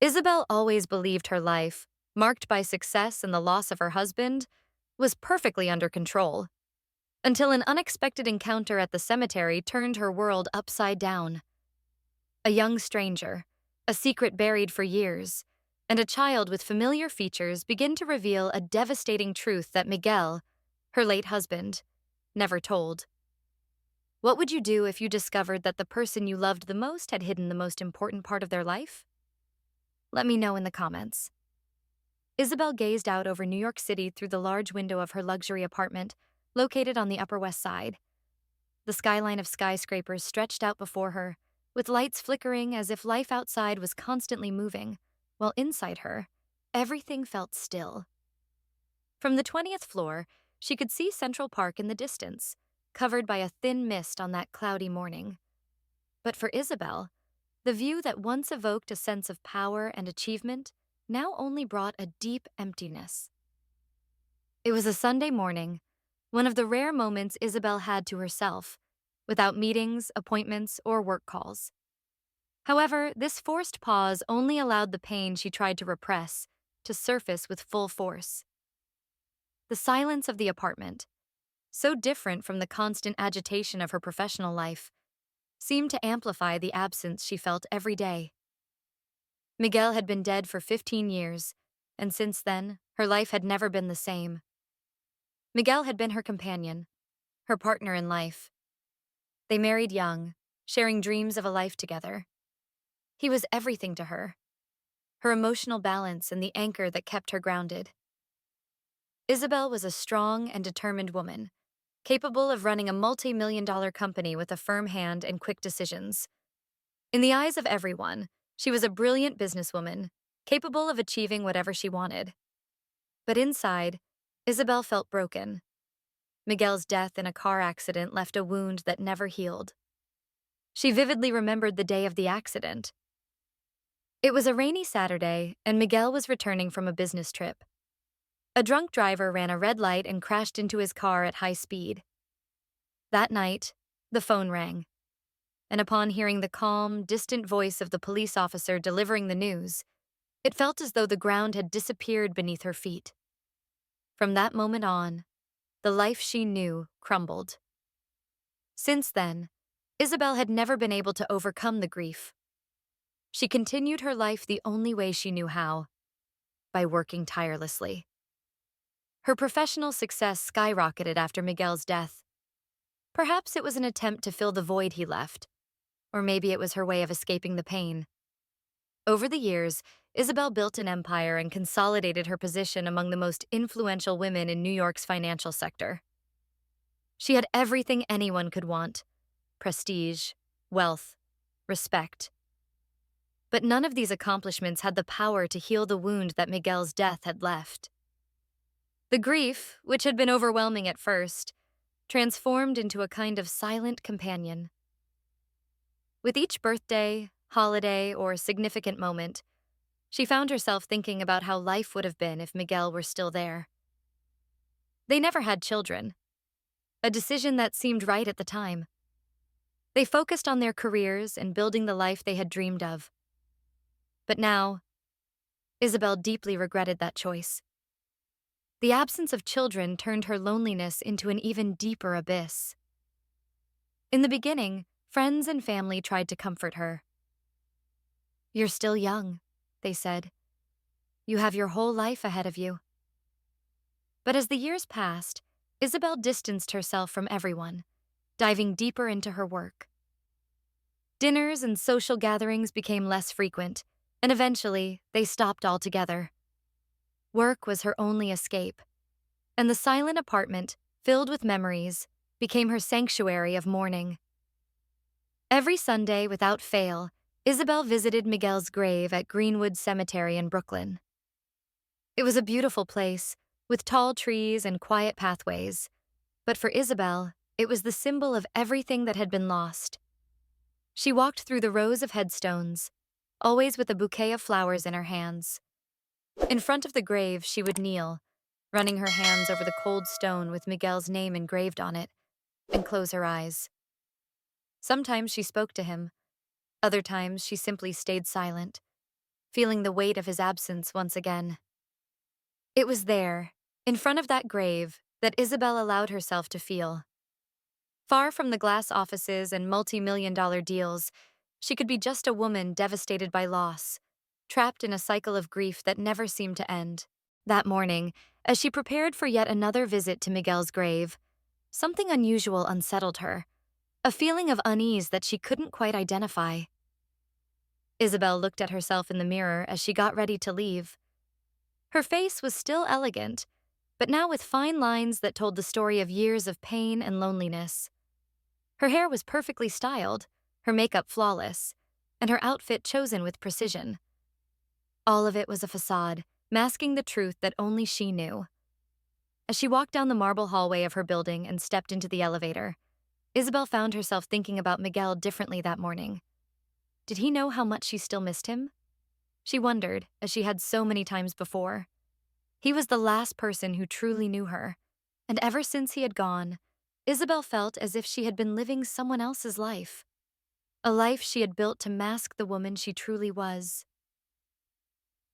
Isabel always believed her life, marked by success and the loss of her husband, was perfectly under control, until an unexpected encounter at the cemetery turned her world upside down. A young stranger, a secret buried for years, and a child with familiar features begin to reveal a devastating truth that Miguel, her late husband, never told. What would you do if you discovered that the person you loved the most had hidden the most important part of their life? Let me know in the comments. Isabel gazed out over New York City through the large window of her luxury apartment, located on the Upper West Side. The skyline of skyscrapers stretched out before her, with lights flickering as if life outside was constantly moving, while inside her, everything felt still. From the 20th floor, she could see Central Park in the distance, covered by a thin mist on that cloudy morning. But for Isabel, the view that once evoked a sense of power and achievement now only brought a deep emptiness. It was a Sunday morning, one of the rare moments Isabel had to herself, without meetings, appointments, or work calls. However, this forced pause only allowed the pain she tried to repress to surface with full force. The silence of the apartment, so different from the constant agitation of her professional life, seemed to amplify the absence she felt every day. Miguel had been dead for 15 years, and since then, her life had never been the same. Miguel had been her companion, her partner in life. They married young, sharing dreams of a life together. He was everything to her emotional balance and the anchor that kept her grounded. Isabel was a strong and determined woman, capable of running a multi-million-dollar company with a firm hand and quick decisions. In the eyes of everyone, she was a brilliant businesswoman, capable of achieving whatever she wanted. But inside, Isabel felt broken. Miguel's death in a car accident left a wound that never healed. She vividly remembered the day of the accident. It was a rainy Saturday, and Miguel was returning from a business trip. A drunk driver ran a red light and crashed into his car at high speed. That night, the phone rang, and upon hearing the calm, distant voice of the police officer delivering the news, it felt as though the ground had disappeared beneath her feet. From that moment on, the life she knew crumbled. Since then, Isabel had never been able to overcome the grief. She continued her life the only way she knew how, by working tirelessly. Her professional success skyrocketed after Miguel's death. Perhaps it was an attempt to fill the void he left, or maybe it was her way of escaping the pain. Over the years, Isabel built an empire and consolidated her position among the most influential women in New York's financial sector. She had everything anyone could want: prestige, wealth, respect. But none of these accomplishments had the power to heal the wound that Miguel's death had left. The grief, which had been overwhelming at first, transformed into a kind of silent companion. With each birthday, holiday, or significant moment, she found herself thinking about how life would have been if Miguel were still there. They never had children, a decision that seemed right at the time. They focused on their careers and building the life they had dreamed of. But now, Isabel deeply regretted that choice. The absence of children turned her loneliness into an even deeper abyss. In the beginning, friends and family tried to comfort her. "You're still young," they said. "You have your whole life ahead of you." But as the years passed, Isabel distanced herself from everyone, diving deeper into her work. Dinners and social gatherings became less frequent, and eventually, they stopped altogether. Work was her only escape, and the silent apartment, filled with memories, became her sanctuary of mourning. Every Sunday, without fail, Isabel visited Miguel's grave at Greenwood Cemetery in Brooklyn. It was a beautiful place, with tall trees and quiet pathways, but for Isabel, it was the symbol of everything that had been lost. She walked through the rows of headstones, always with a bouquet of flowers in her hands. In front of the grave, she would kneel, running her hands over the cold stone with Miguel's name engraved on it, and close her eyes. Sometimes she spoke to him. Other times she simply stayed silent, feeling the weight of his absence once again. It was there, in front of that grave, that Isabel allowed herself to feel. Far from the glass offices and multi-million-dollar deals, she could be just a woman devastated by loss, trapped in a cycle of grief that never seemed to end. That morning, as she prepared for yet another visit to Miguel's grave, something unusual unsettled her, a feeling of unease that she couldn't quite identify. Isabel looked at herself in the mirror as she got ready to leave. Her face was still elegant, but now with fine lines that told the story of years of pain and loneliness. Her hair was perfectly styled, her makeup flawless, and her outfit chosen with precision. All of it was a facade, masking the truth that only she knew. As she walked down the marble hallway of her building and stepped into the elevator, Isabel found herself thinking about Miguel differently that morning. Did he know how much she still missed him? She wondered, as she had so many times before. He was the last person who truly knew her, and ever since he had gone, Isabel felt as if she had been living someone else's life, a life she had built to mask the woman she truly was.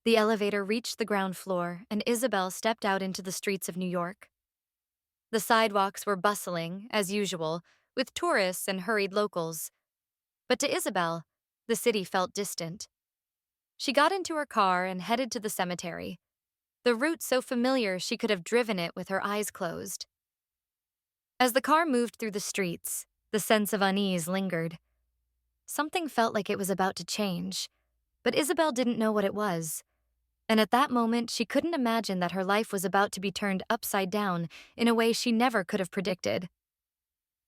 The elevator reached the ground floor, and Isabel stepped out into the streets of New York. The sidewalks were bustling, as usual, with tourists and hurried locals. But to Isabel, the city felt distant. She got into her car and headed to the cemetery, the route so familiar she could have driven it with her eyes closed. As the car moved through the streets, the sense of unease lingered. Something felt like it was about to change, but Isabel didn't know what it was. And at that moment, she couldn't imagine that her life was about to be turned upside down in a way she never could have predicted.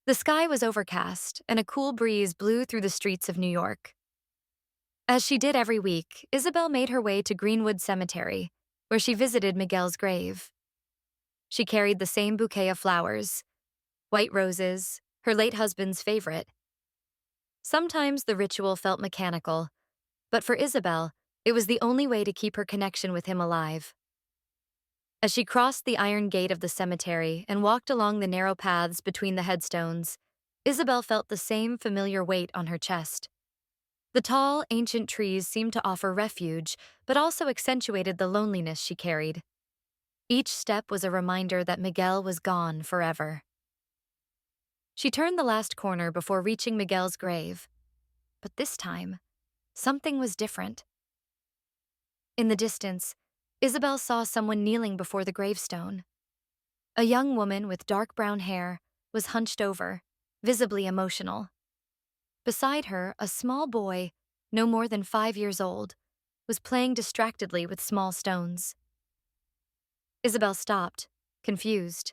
The sky was overcast, and a cool breeze blew through the streets of New York. As she did every week, Isabel made her way to Greenwood Cemetery, where she visited Miguel's grave. She carried the same bouquet of flowers, white roses, her late husband's favorite. Sometimes the ritual felt mechanical, but for Isabel, it was the only way to keep her connection with him alive. As she crossed the iron gate of the cemetery and walked along the narrow paths between the headstones, Isabel felt the same familiar weight on her chest. The tall, ancient trees seemed to offer refuge, but also accentuated the loneliness she carried. Each step was a reminder that Miguel was gone forever. She turned the last corner before reaching Miguel's grave. But this time, something was different. In the distance, Isabel saw someone kneeling before the gravestone. A young woman with dark brown hair was hunched over, visibly emotional. Beside her, a small boy, no more than 5 years old, was playing distractedly with small stones. Isabel stopped, confused.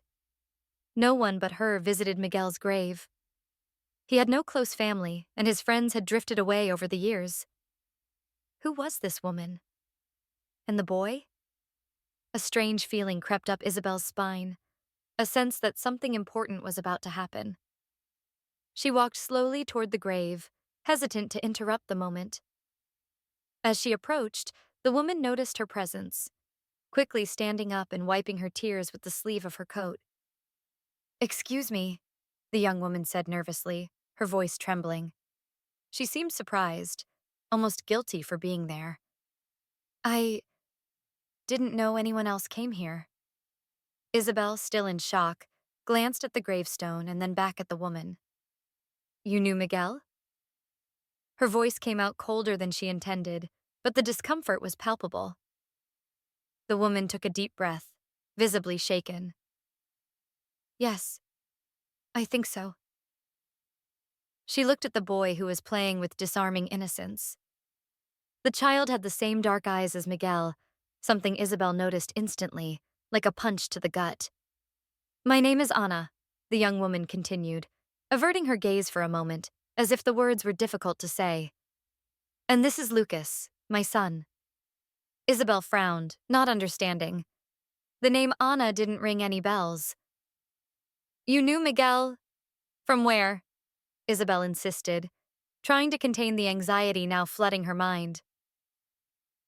No one but her visited Miguel's grave. He had no close family, and his friends had drifted away over the years. Who was this woman? And the boy? A strange feeling crept up Isabel's spine, a sense that something important was about to happen. She walked slowly toward the grave, hesitant to interrupt the moment. As she approached, the woman noticed her presence, quickly standing up and wiping her tears with the sleeve of her coat. "Excuse me," the young woman said nervously, her voice trembling. She seemed surprised, almost guilty for being there. "I didn't know anyone else came here." Isabel, still in shock, glanced at the gravestone and then back at the woman. "You knew Miguel?" Her voice came out colder than she intended, but the discomfort was palpable. The woman took a deep breath, visibly shaken. "Yes, I think so." She looked at the boy who was playing with disarming innocence. The child had the same dark eyes as Miguel, something Isabel noticed instantly, like a punch to the gut. "My name is Anna," the young woman continued, averting her gaze for a moment, as if the words were difficult to say. "And this is Lucas, my son." Isabel frowned, not understanding. The name Anna didn't ring any bells. "You knew Miguel? From where?" Isabel insisted, trying to contain the anxiety now flooding her mind.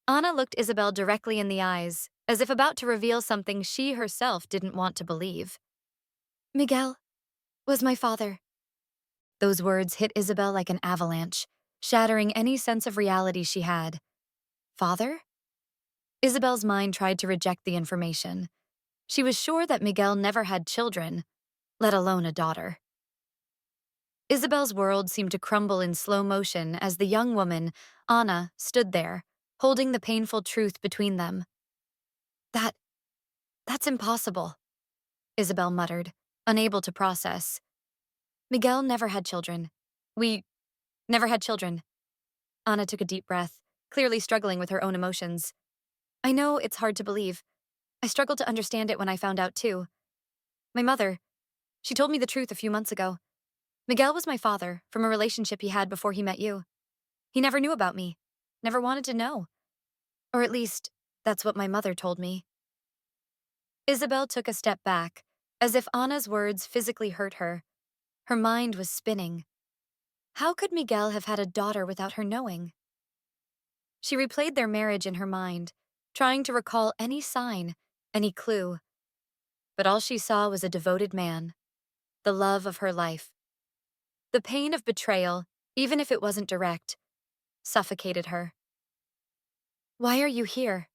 Anna looked Isabel directly in the eyes, as if about to reveal something she herself didn't want to believe. "Miguel was my father." Those words hit Isabel like an avalanche, shattering any sense of reality she had. Father? Isabel's mind tried to reject the information. She was sure that Miguel never had children, let alone a daughter. Isabel's world seemed to crumble in slow motion as the young woman, Anna, stood there, holding the painful truth between them. That, that's impossible, Isabel muttered, unable to process. Miguel never had children. We never had children. Anna took a deep breath, clearly struggling with her own emotions. I know it's hard to believe. I struggled to understand it when I found out too. My mother, she told me the truth a few months ago. Miguel was my father, from a relationship he had before he met you. He never knew about me, never wanted to know. Or at least, that's what my mother told me. Isabel took a step back, as if Anna's words physically hurt her. Her mind was spinning. How could Miguel have had a daughter without her knowing? She replayed their marriage in her mind, trying to recall any sign, any clue. But all she saw was a devoted man, the love of her life. The pain of betrayal, even if it wasn't direct, suffocated her. Why are you here?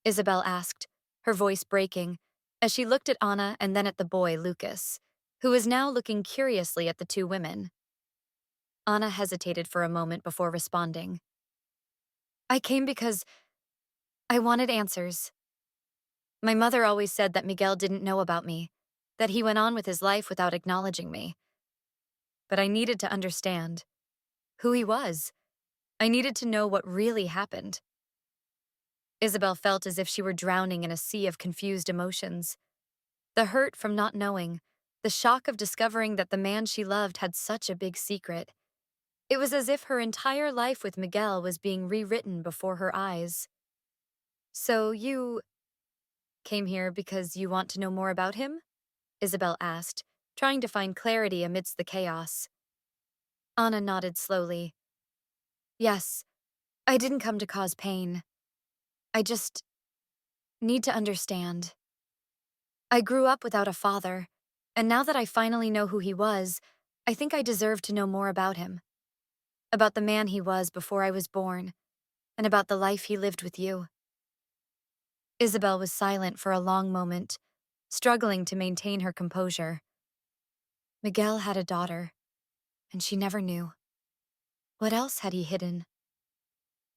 Isabel asked, her voice breaking, as she looked at Anna and then at the boy, Lucas, who was now looking curiously at the two women. Anna hesitated for a moment before responding. I came because I wanted answers. My mother always said that Miguel didn't know about me, that he went on with his life without acknowledging me. But I needed to understand who he was. I needed to know what really happened. Isabel felt as if she were drowning in a sea of confused emotions. The hurt from not knowing, the shock of discovering that the man she loved had such a big secret. It was as if her entire life with Miguel was being rewritten before her eyes. So you came here because you want to know more about him? Isabel asked, trying to find clarity amidst the chaos. Anna nodded slowly. Yes, I didn't come to cause pain. I just need to understand. I grew up without a father, and now that I finally know who he was, I think I deserve to know more about him. About the man he was before I was born, and about the life he lived with you. Isabel was silent for a long moment, struggling to maintain her composure. Miguel had a daughter, and she never knew. What else had he hidden?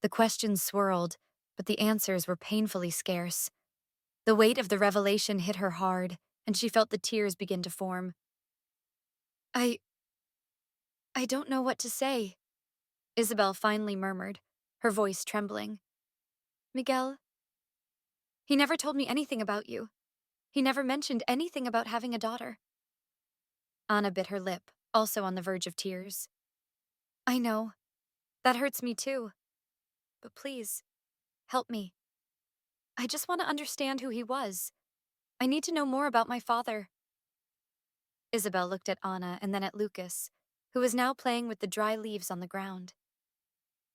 The questions swirled, but the answers were painfully scarce. The weight of the revelation hit her hard, and she felt the tears begin to form. I don't know what to say, Isabel finally murmured, her voice trembling. Miguel, he never told me anything about you. He never mentioned anything about having a daughter. Anna bit her lip, also on the verge of tears. I know. That hurts me too. But please, help me. I just want to understand who he was. I need to know more about my father. Isabel looked at Anna and then at Lucas, who was now playing with the dry leaves on the ground.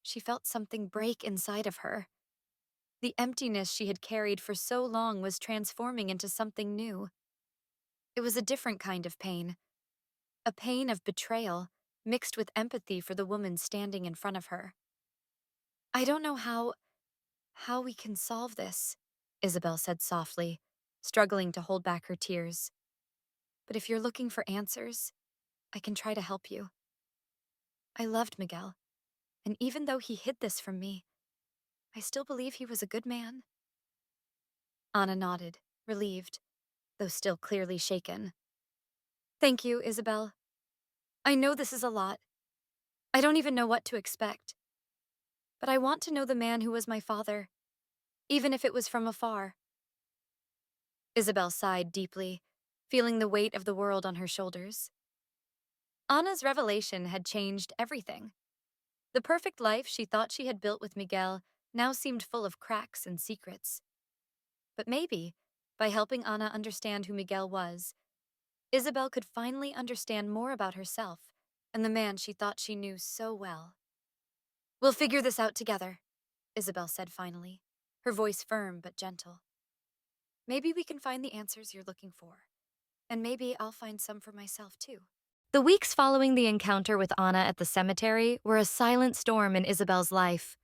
She felt something break inside of her. The emptiness she had carried for so long was transforming into something new. It was a different kind of pain. A pain of betrayal, mixed with empathy for the woman standing in front of her. I don't know how we can solve this, Isabel said softly, struggling to hold back her tears. But if you're looking for answers, I can try to help you. I loved Miguel, and even though he hid this from me, I still believe he was a good man. Anna nodded, relieved, though still clearly shaken. Thank you, Isabel. I know this is a lot. I don't even know what to expect. But I want to know the man who was my father, even if it was from afar. Isabel sighed deeply, feeling the weight of the world on her shoulders. Anna's revelation had changed everything. The perfect life she thought she had built with Miguel now seemed full of cracks and secrets. But maybe, by helping Anna understand who Miguel was, Isabel could finally understand more about herself and the man she thought she knew so well. We'll figure this out together, Isabel said finally, her voice firm but gentle. Maybe we can find the answers you're looking for, and maybe I'll find some for myself too. The weeks following the encounter with Anna at the cemetery were a silent storm in Isabel's life.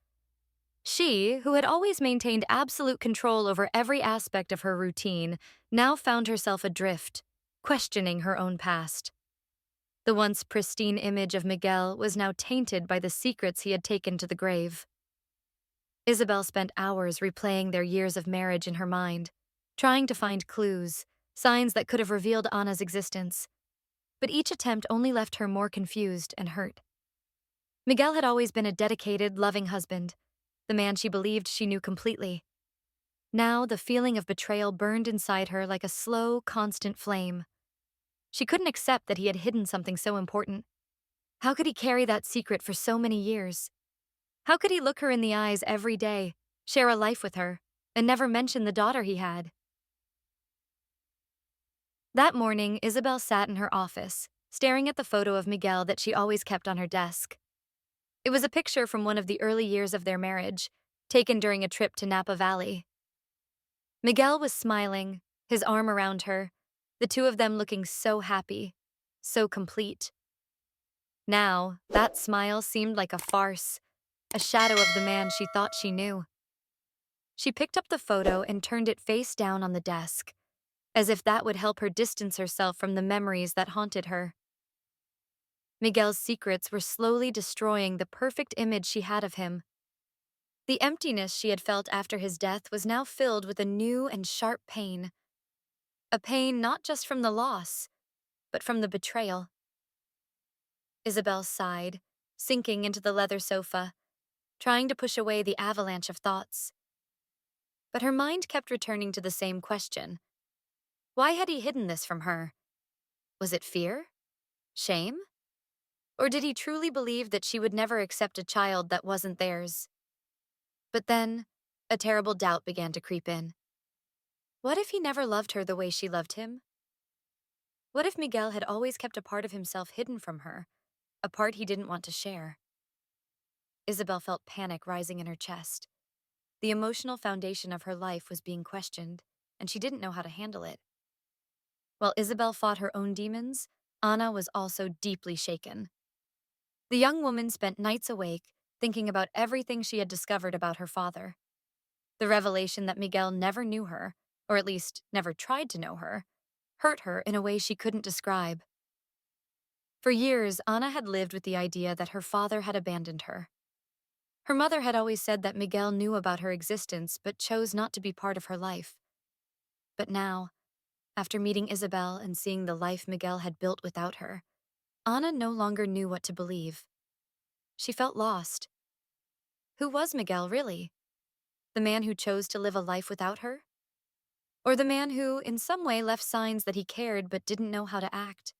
She, who had always maintained absolute control over every aspect of her routine, now found herself adrift, questioning her own past. The once pristine image of Miguel was now tainted by the secrets he had taken to the grave. Isabel spent hours replaying their years of marriage in her mind, trying to find clues, signs that could have revealed Anna's existence. But each attempt only left her more confused and hurt. Miguel had always been a dedicated, loving husband, the man she believed she knew completely. Now, the feeling of betrayal burned inside her like a slow, constant flame. She couldn't accept that he had hidden something so important. How could he carry that secret for so many years? How could he look her in the eyes every day, share a life with her, and never mention the daughter he had? That morning, Isabel sat in her office, staring at the photo of Miguel that she always kept on her desk. It was a picture from one of the early years of their marriage, taken during a trip to Napa Valley. Miguel was smiling, his arm around her, the two of them looking so happy, so complete. Now, that smile seemed like a farce, a shadow of the man she thought she knew. She picked up the photo and turned it face down on the desk, as if that would help her distance herself from the memories that haunted her. Miguel's secrets were slowly destroying the perfect image she had of him. The emptiness she had felt after his death was now filled with a new and sharp pain. A pain not just from the loss, but from the betrayal. Isabel sighed, sinking into the leather sofa, trying to push away the avalanche of thoughts. But her mind kept returning to the same question. Why had he hidden this from her? Was it fear? Shame? Or did he truly believe that she would never accept a child that wasn't theirs? But then, a terrible doubt began to creep in. What if he never loved her the way she loved him? What if Miguel had always kept a part of himself hidden from her, a part he didn't want to share? Isabel felt panic rising in her chest. The emotional foundation of her life was being questioned, and she didn't know how to handle it. While Isabel fought her own demons, Anna was also deeply shaken. The young woman spent nights awake, thinking about everything she had discovered about her father. The revelation that Miguel never knew her, or at least never tried to know her, hurt her in a way she couldn't describe. For years, Anna had lived with the idea that her father had abandoned her. Her mother had always said that Miguel knew about her existence but chose not to be part of her life. But now, after meeting Isabel and seeing the life Miguel had built without her, Anna no longer knew what to believe. She felt lost. Who was Miguel, really? The man who chose to live a life without her? Or the man who, in some way, left signs that he cared but didn't know how to act?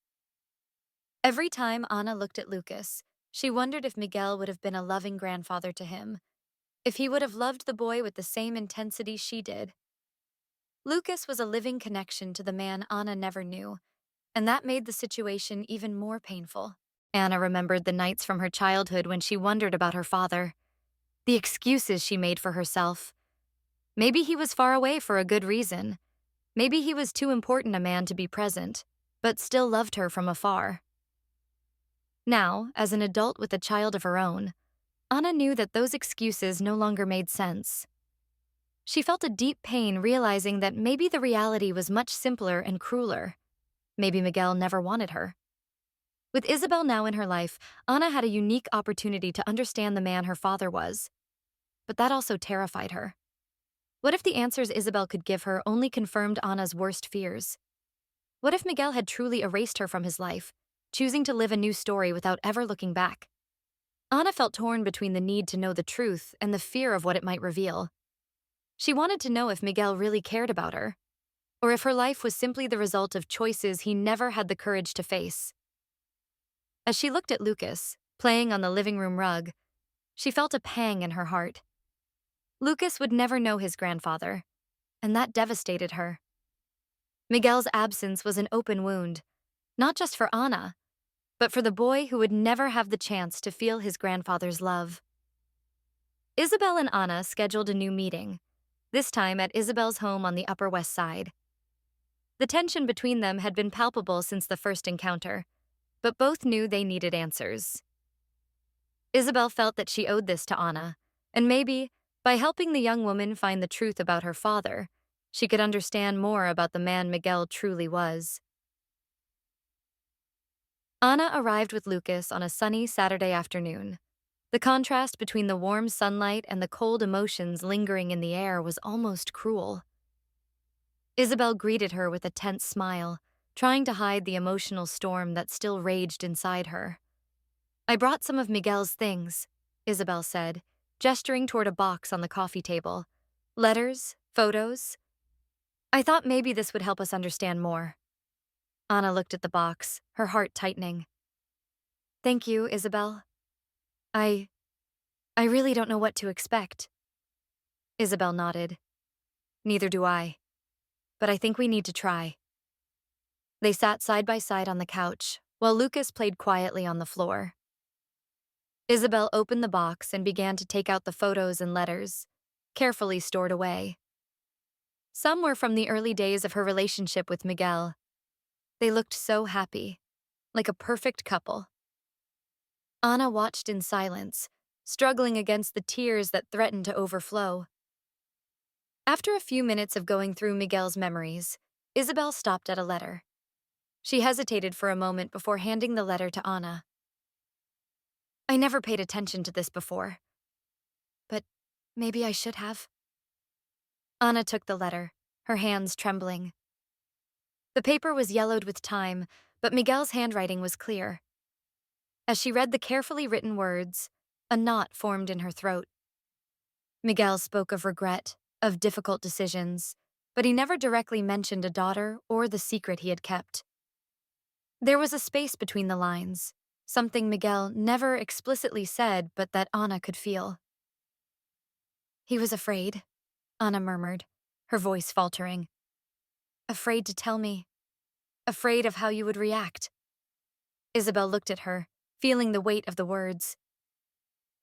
Every time Anna looked at Lucas, she wondered if Miguel would have been a loving grandfather to him, if he would have loved the boy with the same intensity she did. Lucas was a living connection to the man Anna never knew, and that made the situation even more painful. Anna remembered the nights from her childhood when she wondered about her father, the excuses she made for herself. Maybe he was far away for a good reason. Maybe he was too important a man to be present, but still loved her from afar. Now, as an adult with a child of her own, Anna knew that those excuses no longer made sense. She felt a deep pain realizing that maybe the reality was much simpler and crueler. Maybe Miguel never wanted her. With Isabel now in her life, Anna had a unique opportunity to understand the man her father was. But that also terrified her. What if the answers Isabel could give her only confirmed Anna's worst fears? What if Miguel had truly erased her from his life, choosing to live a new story without ever looking back? Anna felt torn between the need to know the truth and the fear of what it might reveal. She wanted to know if Miguel really cared about her, or if her life was simply the result of choices he never had the courage to face. As she looked at Lucas, playing on the living room rug, she felt a pang in her heart. Lucas would never know his grandfather, and that devastated her. Miguel's absence was an open wound, not just for Anna, but for the boy who would never have the chance to feel his grandfather's love. Isabel and Anna scheduled a new meeting, this time at Isabel's home on the Upper West Side. The tension between them had been palpable since the first encounter, but both knew they needed answers. Isabel felt that she owed this to Anna, and maybe, By helping the young woman find the truth about her father, she could understand more about the man Miguel truly was. Anna arrived with Lucas on a sunny Saturday afternoon. The contrast between the warm sunlight and the cold emotions lingering in the air was almost cruel. Isabel greeted her with a tense smile, trying to hide the emotional storm that still raged inside her. "I brought some of Miguel's things," Isabel said, gesturing toward a box on the coffee table. "Letters, photos. I thought maybe this would help us understand more." Anna looked at the box, her heart tightening. "Thank you, Isabel. I I really don't know what to expect." Isabel nodded. "Neither do I. But I think we need to try." They sat side by side on the couch, while Lucas played quietly on the floor. Isabel opened the box and began to take out the photos and letters, carefully stored away. Some were from the early days of her relationship with Miguel. They looked so happy, like a perfect couple. Anna watched in silence, struggling against the tears that threatened to overflow. After a few minutes of going through Miguel's memories, Isabel stopped at a letter. She hesitated for a moment before handing the letter to Anna. "I never paid attention to this before, but maybe I should have." Anna took the letter, her hands trembling. The paper was yellowed with time, but Miguel's handwriting was clear. As she read the carefully written words, a knot formed in her throat. Miguel spoke of regret, of difficult decisions, but he never directly mentioned a daughter or the secret he had kept. There was a space between the lines, something Miguel never explicitly said but that Anna could feel. "He was afraid," Anna murmured, her voice faltering. "Afraid to tell me. Afraid of how you would react." Isabel looked at her, feeling the weight of the words.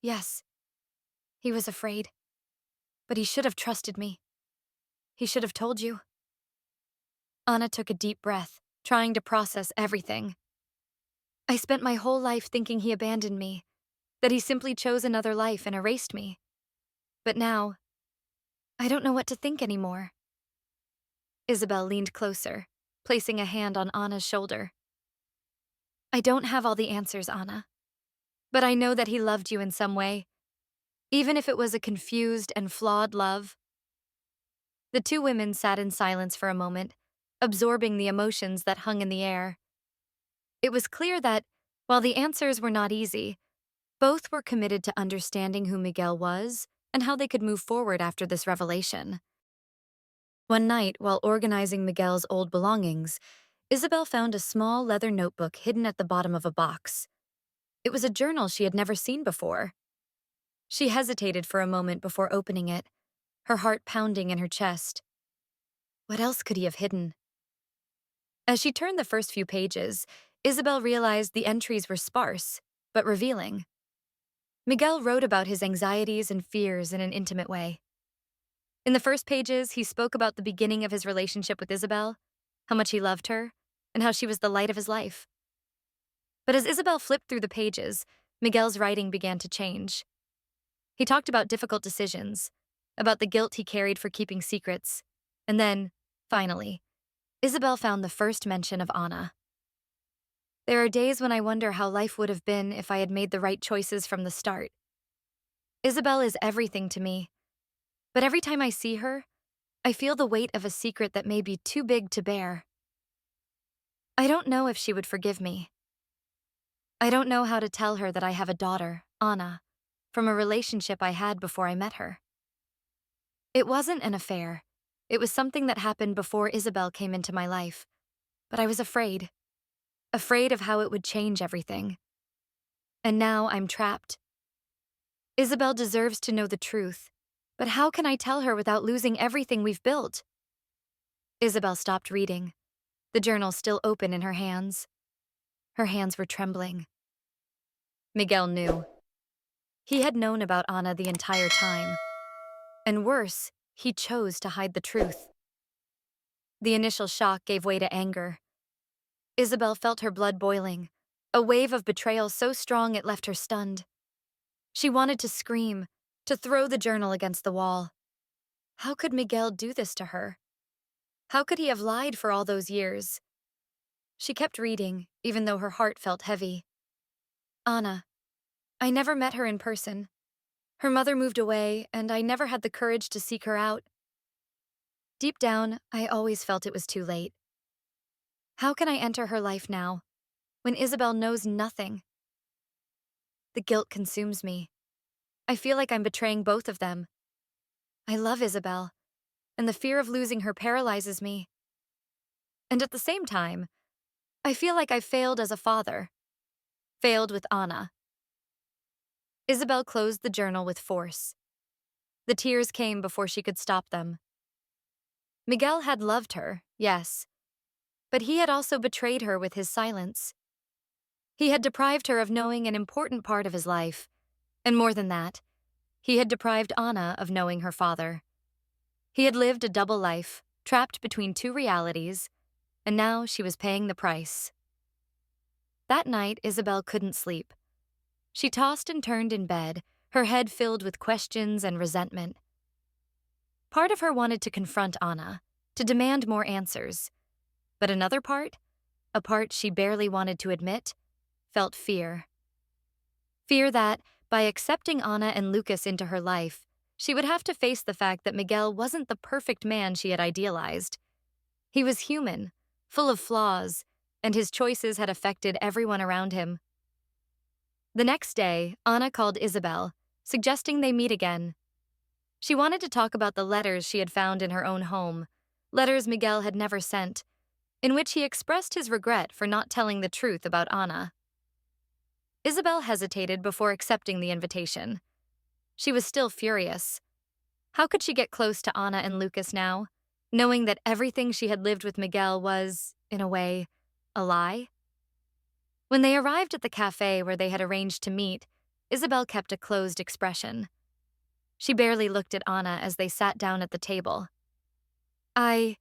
"Yes, he was afraid. But he should have trusted me. He should have told you." Anna took a deep breath, trying to process everything. "I spent my whole life thinking he abandoned me, that he simply chose another life and erased me. But now, I don't know what to think anymore." Isabel leaned closer, placing a hand on Anna's shoulder. "I don't have all the answers, Anna. But I know that he loved you in some way, even if it was a confused and flawed love." The two women sat in silence for a moment, absorbing the emotions that hung in the air. It was clear that, while the answers were not easy, both were committed to understanding who Miguel was and how they could move forward after this revelation. One night, while organizing Miguel's old belongings, Isabel found a small leather notebook hidden at the bottom of a box. It was a journal she had never seen before. She hesitated for a moment before opening it, her heart pounding in her chest. What else could he have hidden? As she turned the first few pages, Isabel realized the entries were sparse, but revealing. Miguel wrote about his anxieties and fears in an intimate way. In the first pages, he spoke about the beginning of his relationship with Isabel, how much he loved her, and how she was the light of his life. But as Isabel flipped through the pages, Miguel's writing began to change. He talked about difficult decisions, about the guilt he carried for keeping secrets, and then, finally, Isabel found the first mention of Anna. "There are days when I wonder how life would have been if I had made the right choices from the start. Isabel is everything to me, but every time I see her, I feel the weight of a secret that may be too big to bear. I don't know if she would forgive me. I don't know how to tell her that I have a daughter, Anna, from a relationship I had before I met her. It wasn't an affair. It was something that happened before Isabel came into my life, but I was afraid of how it would change everything. And now I'm trapped. Isabel deserves to know the truth, but how can I tell her without losing everything we've built?" Isabel stopped reading, the journal still open in her hands. Her hands were trembling. Miguel knew. He had known about Anna the entire time. And worse, he chose to hide the truth. The initial shock gave way to anger. Isabel felt her blood boiling, a wave of betrayal so strong it left her stunned. She wanted to scream, to throw the journal against the wall. How could Miguel do this to her? How could he have lied for all those years? She kept reading, even though her heart felt heavy. Anna. I never met her in person. Her mother moved away, and I never had the courage to seek her out. Deep down, I always felt it was too late. How can I enter her life now, when Isabel knows nothing? The guilt consumes me. I feel like I'm betraying both of them. I love Isabel, and the fear of losing her paralyzes me. And at the same time, I feel like I failed as a father. Failed with Anna. Isabel closed the journal with force. The tears came before she could stop them. Miguel had loved her, yes, but he had also betrayed her with his silence. He had deprived her of knowing an important part of his life, and more than that, he had deprived Anna of knowing her father. He had lived a double life, trapped between two realities, and now she was paying the price. That night, Isabel couldn't sleep. She tossed and turned in bed, her head filled with questions and resentment. Part of her wanted to confront Anna, to demand more answers. But another part, a part she barely wanted to admit, felt fear. Fear that, by accepting Anna and Lucas into her life, she would have to face the fact that Miguel wasn't the perfect man she had idealized. He was human, full of flaws, and his choices had affected everyone around him. The next day, Anna called Isabel, suggesting they meet again. She wanted to talk about the letters she had found in her own home, letters Miguel had never sent, in which he expressed his regret for not telling the truth about Anna. Isabel hesitated before accepting the invitation. She was still furious. How could she get close to Anna and Lucas now, knowing that everything she had lived with Miguel was, in a way, a lie? When they arrived at the cafe where they had arranged to meet, Isabel kept a closed expression. She barely looked at Anna as they sat down at the table. I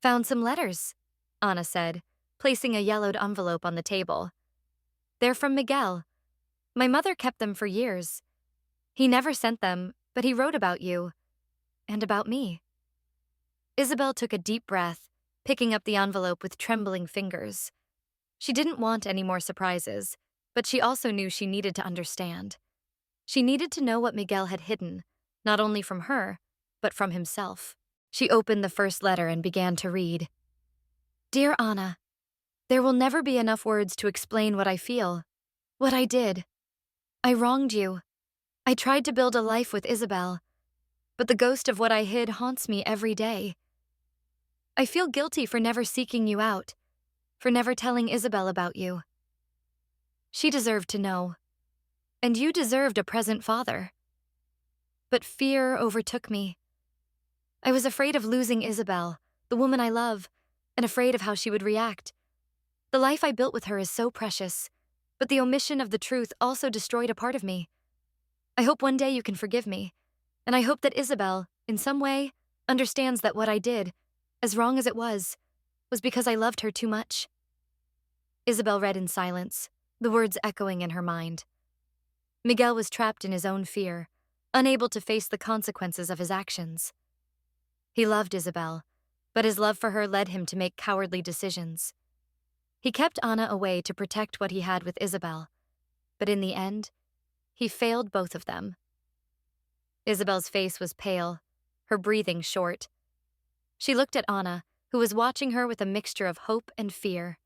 found some letters, Anna said, placing a yellowed envelope on the table. They're from Miguel. My mother kept them for years. He never sent them, but he wrote about you. And about me. Isabel took a deep breath, picking up the envelope with trembling fingers. She didn't want any more surprises, but she also knew she needed to understand. She needed to know what Miguel had hidden, not only from her, but from himself. She opened the first letter and began to read. Dear Anna, there will never be enough words to explain what I feel, what I did. I wronged you. I tried to build a life with Isabel, but the ghost of what I hid haunts me every day. I feel guilty for never seeking you out, for never telling Isabel about you. She deserved to know, and you deserved a present father. But fear overtook me. I was afraid of losing Isabel, the woman I love, and afraid of how she would react. The life I built with her is so precious, but the omission of the truth also destroyed a part of me. I hope one day you can forgive me, and I hope that Isabel, in some way, understands that what I did, as wrong as it was because I loved her too much. Isabel read in silence, the words echoing in her mind. Miguel was trapped in his own fear, unable to face the consequences of his actions. He loved Isabel, but his love for her led him to make cowardly decisions. He kept Anna away to protect what he had with Isabel, but in the end, he failed both of them. Isabel's face was pale, her breathing short. She looked at Anna, who was watching her with a mixture of hope and fear.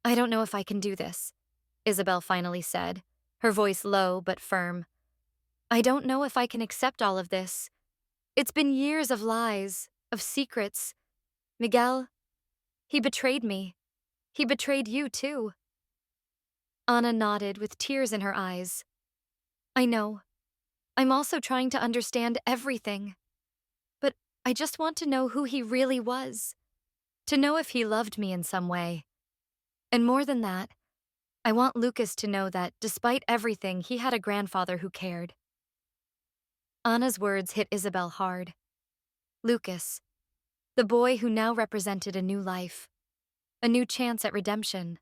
I don't know if I can do this, Isabel finally said, her voice low but firm. I don't know if I can accept all of this. It's been years of lies, of secrets. Miguel, he betrayed me. He betrayed you, too. Anna nodded with tears in her eyes. I know. I'm also trying to understand everything. But I just want to know who he really was. To know if he loved me in some way. And more than that, I want Lucas to know that, despite everything, he had a grandfather who cared. Anna's words hit Isabel hard. Lucas, the boy who now represented a new life, a new chance at redemption.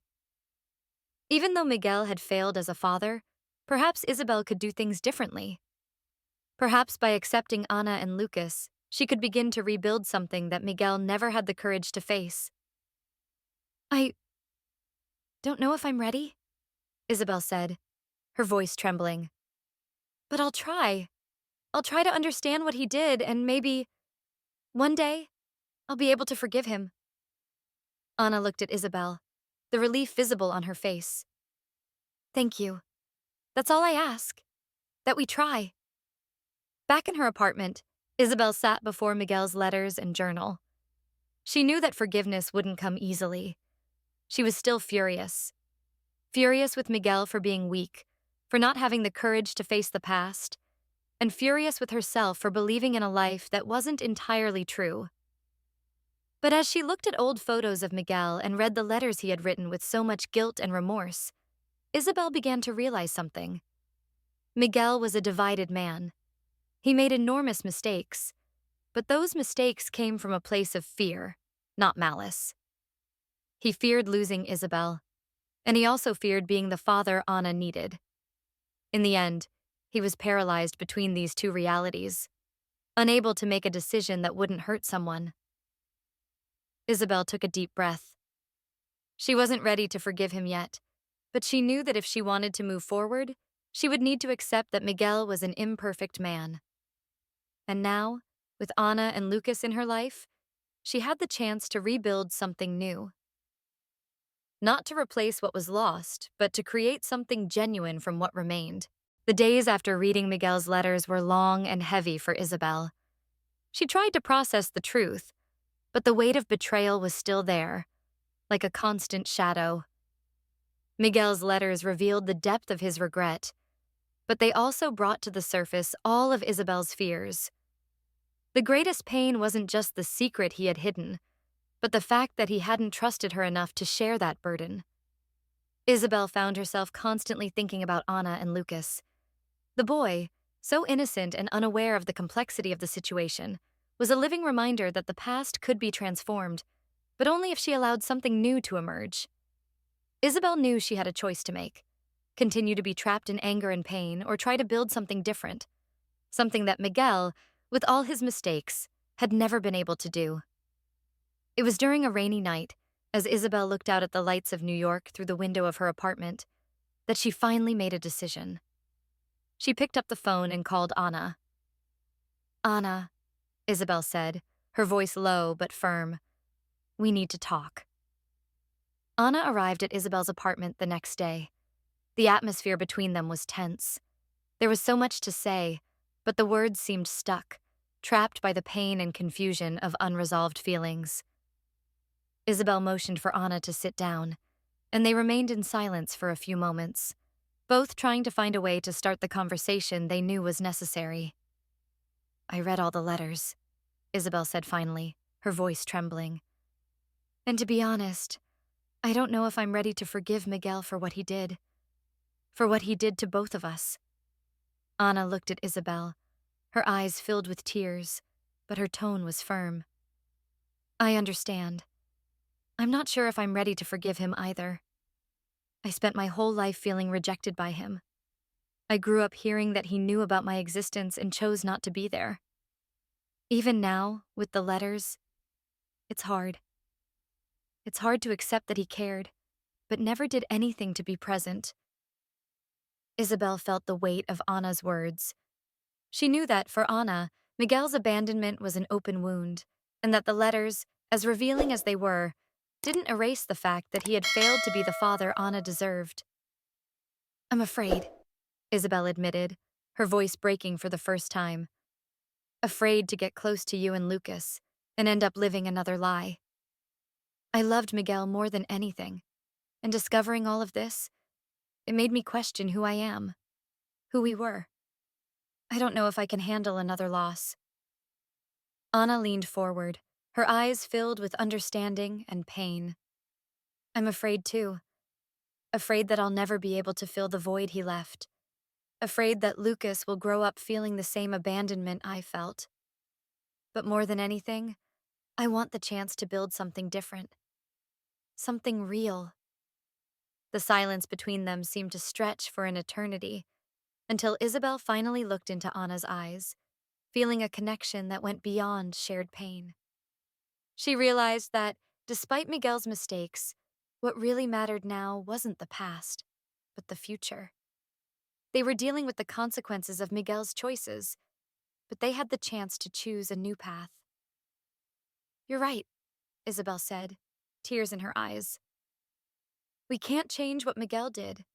Even though Miguel had failed as a father, perhaps Isabel could do things differently. Perhaps by accepting Anna and Lucas, she could begin to rebuild something that Miguel never had the courage to face. I don't know if I'm ready, Isabel said, her voice trembling. But I'll try. I'll try to understand what he did, and maybe, one day, I'll be able to forgive him. Anna looked at Isabel, the relief visible on her face. Thank you. That's all I ask. That we try. Back in her apartment, Isabel sat before Miguel's letters and journal. She knew that forgiveness wouldn't come easily. She was still furious. Furious with Miguel for being weak, for not having the courage to face the past, and furious with herself for believing in a life that wasn't entirely true. But as she looked at old photos of Miguel and read the letters he had written with so much guilt and remorse, Isabel began to realize something. Miguel was a divided man. He made enormous mistakes, but those mistakes came from a place of fear, not malice. He feared losing Isabel, and he also feared being the father Anna needed. In the end, he was paralyzed between these two realities, unable to make a decision that wouldn't hurt someone. Isabel took a deep breath. She wasn't ready to forgive him yet, but she knew that if she wanted to move forward, she would need to accept that Miguel was an imperfect man. And now, with Anna and Lucas in her life, she had the chance to rebuild something new. Not to replace what was lost, but to create something genuine from what remained. The days after reading Miguel's letters were long and heavy for Isabel. She tried to process the truth, but the weight of betrayal was still there, like a constant shadow. Miguel's letters revealed the depth of his regret, but they also brought to the surface all of Isabel's fears. The greatest pain wasn't just the secret he had hidden, but the fact that he hadn't trusted her enough to share that burden. Isabel found herself constantly thinking about Anna and Lucas. The boy, so innocent and unaware of the complexity of the situation, was a living reminder that the past could be transformed, but only if she allowed something new to emerge. Isabel knew she had a choice to make: continue to be trapped in anger and pain, or try to build something different, something that Miguel, with all his mistakes, had never been able to do. It was during a rainy night, as Isabel looked out at the lights of New York through the window of her apartment, that she finally made a decision. She picked up the phone and called Anna. "Anna," Isabel said, her voice low but firm, "we need to talk." Anna arrived at Isabel's apartment the next day. The atmosphere between them was tense. There was so much to say, but the words seemed stuck, trapped by the pain and confusion of unresolved feelings. Isabel motioned for Anna to sit down, and they remained in silence for a few moments, both trying to find a way to start the conversation they knew was necessary. "I read all the letters," Isabel said finally, her voice trembling. "And to be honest, I don't know if I'm ready to forgive Miguel for what he did. For what he did to both of us." Anna looked at Isabel, her eyes filled with tears, but her tone was firm. "I understand. I'm not sure if I'm ready to forgive him either. I spent my whole life feeling rejected by him. I grew up hearing that he knew about my existence and chose not to be there. Even now, with the letters, it's hard. It's hard to accept that he cared, but never did anything to be present." Isabel felt the weight of Anna's words. She knew that, for Anna, Miguel's abandonment was an open wound, and that the letters, as revealing as they were, didn't erase the fact that he had failed to be the father Anna deserved. "I'm afraid," Isabel admitted, her voice breaking for the first time. "Afraid to get close to you and Lucas and end up living another lie. I loved Miguel more than anything, and discovering all of this, it made me question who I am, who we were. I don't know if I can handle another loss." Anna leaned forward, her eyes filled with understanding and pain. "I'm afraid too. Afraid that I'll never be able to fill the void he left. Afraid that Lucas will grow up feeling the same abandonment I felt. But more than anything, I want the chance to build something different. Something real." The silence between them seemed to stretch for an eternity, until Isabel finally looked into Anna's eyes, feeling a connection that went beyond shared pain. She realized that, despite Miguel's mistakes, what really mattered now wasn't the past, but the future. They were dealing with the consequences of Miguel's choices, but they had the chance to choose a new path. "You're right," Isabel said, tears in her eyes. "We can't change what Miguel did,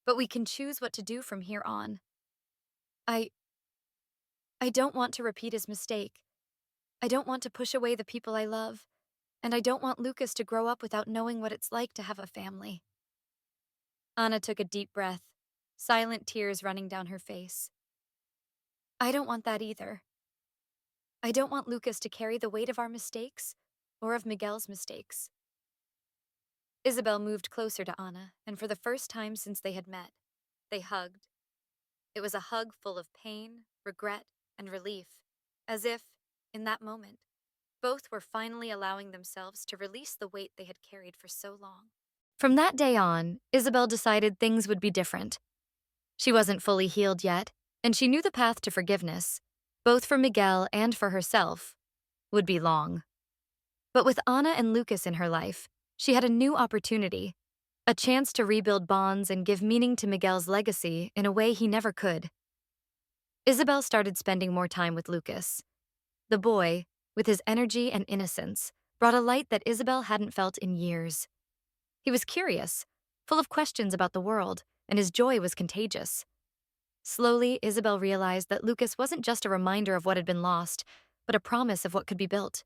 but we can choose what to do from here on. I I don't want to repeat his mistake. I don't want to push away the people I love, and I don't want Lucas to grow up without knowing what it's like to have a family." Anna took a deep breath, silent tears running down her face. "I don't want that either. I don't want Lucas to carry the weight of our mistakes or of Miguel's mistakes." Isabel moved closer to Anna, and for the first time since they had met, they hugged. It was a hug full of pain, regret, and relief, as if, in that moment, both were finally allowing themselves to release the weight they had carried for so long. From that day on, Isabel decided things would be different. She wasn't fully healed yet, and she knew the path to forgiveness, both for Miguel and for herself, would be long. But with Anna and Lucas in her life, she had a new opportunity, a chance to rebuild bonds and give meaning to Miguel's legacy in a way he never could. Isabel started spending more time with Lucas. The boy, with his energy and innocence, brought a light that Isabel hadn't felt in years. He was curious, full of questions about the world, and his joy was contagious. Slowly, Isabel realized that Lucas wasn't just a reminder of what had been lost, but a promise of what could be built.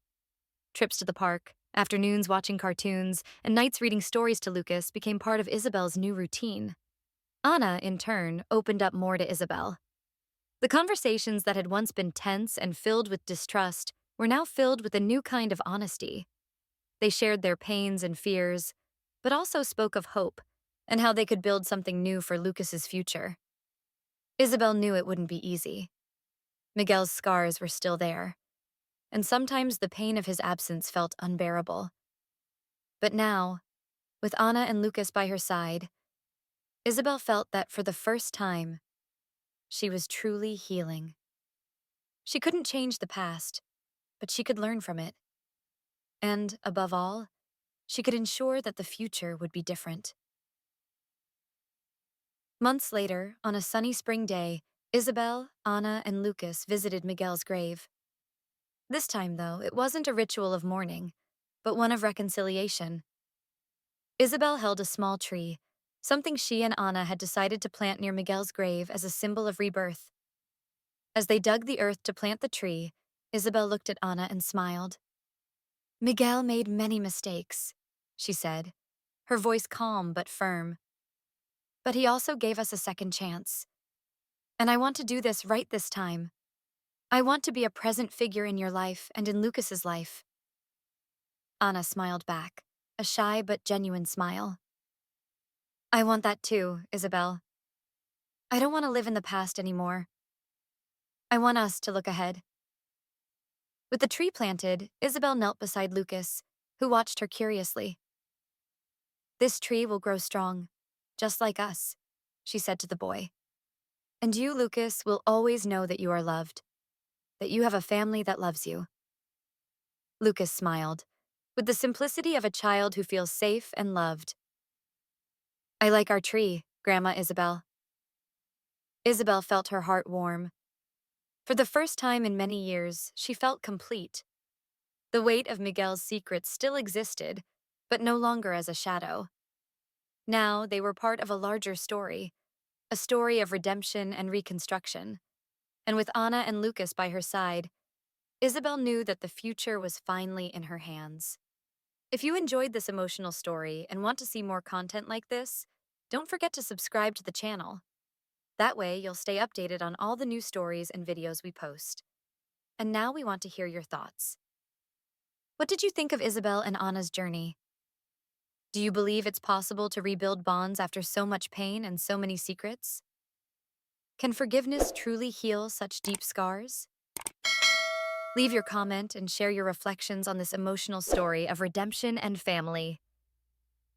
Trips to the park, afternoons watching cartoons, and nights reading stories to Lucas became part of Isabel's new routine. Anna, in turn, opened up more to Isabel. The conversations that had once been tense and filled with distrust were now filled with a new kind of honesty. They shared their pains and fears, but also spoke of hope and how they could build something new for Lucas's future. Isabel knew it wouldn't be easy. Miguel's scars were still there, and sometimes the pain of his absence felt unbearable. But now, with Anna and Lucas by her side, Isabel felt that for the first time, she was truly healing. She couldn't change the past, but she could learn from it. And, above all, she could ensure that the future would be different. Months later, on a sunny spring day, Isabel, Anna, and Lucas visited Miguel's grave. This time, though, it wasn't a ritual of mourning, but one of reconciliation. Isabel held a small tree, something she and Anna had decided to plant near Miguel's grave as a symbol of rebirth. As they dug the earth to plant the tree, Isabel looked at Anna and smiled. "Miguel made many mistakes," she said, her voice calm but firm. "But he also gave us a second chance. And I want to do this right this time. I want to be a present figure in your life and in Lucas's life." Anna smiled back, a shy but genuine smile. "I want that too, Isabel. I don't want to live in the past anymore. I want us to look ahead." With the tree planted, Isabel knelt beside Lucas, who watched her curiously. "This tree will grow strong, just like us," she said to the boy. "And you, Lucas, will always know that you are loved, that you have a family that loves you." Lucas smiled, with the simplicity of a child who feels safe and loved. "I like our tree, Grandma Isabel." Isabel felt her heart warm. For the first time in many years, she felt complete. The weight of Miguel's secrets still existed, but no longer as a shadow. Now they were part of a larger story, a story of redemption and reconstruction. And with Anna and Lucas by her side, Isabel knew that the future was finally in her hands. If you enjoyed this emotional story and want to see more content like this, don't forget to subscribe to the channel. That way, you'll stay updated on all the new stories and videos we post. And now we want to hear your thoughts. What did you think of Isabel and Anna's journey? Do you believe it's possible to rebuild bonds after so much pain and so many secrets? Can forgiveness truly heal such deep scars? Leave your comment and share your reflections on this emotional story of redemption and family.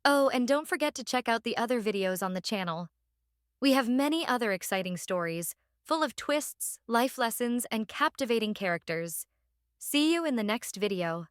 Oh, and don't forget to check out the other videos on the channel. We have many other exciting stories, full of twists, life lessons, and captivating characters. See you in the next video.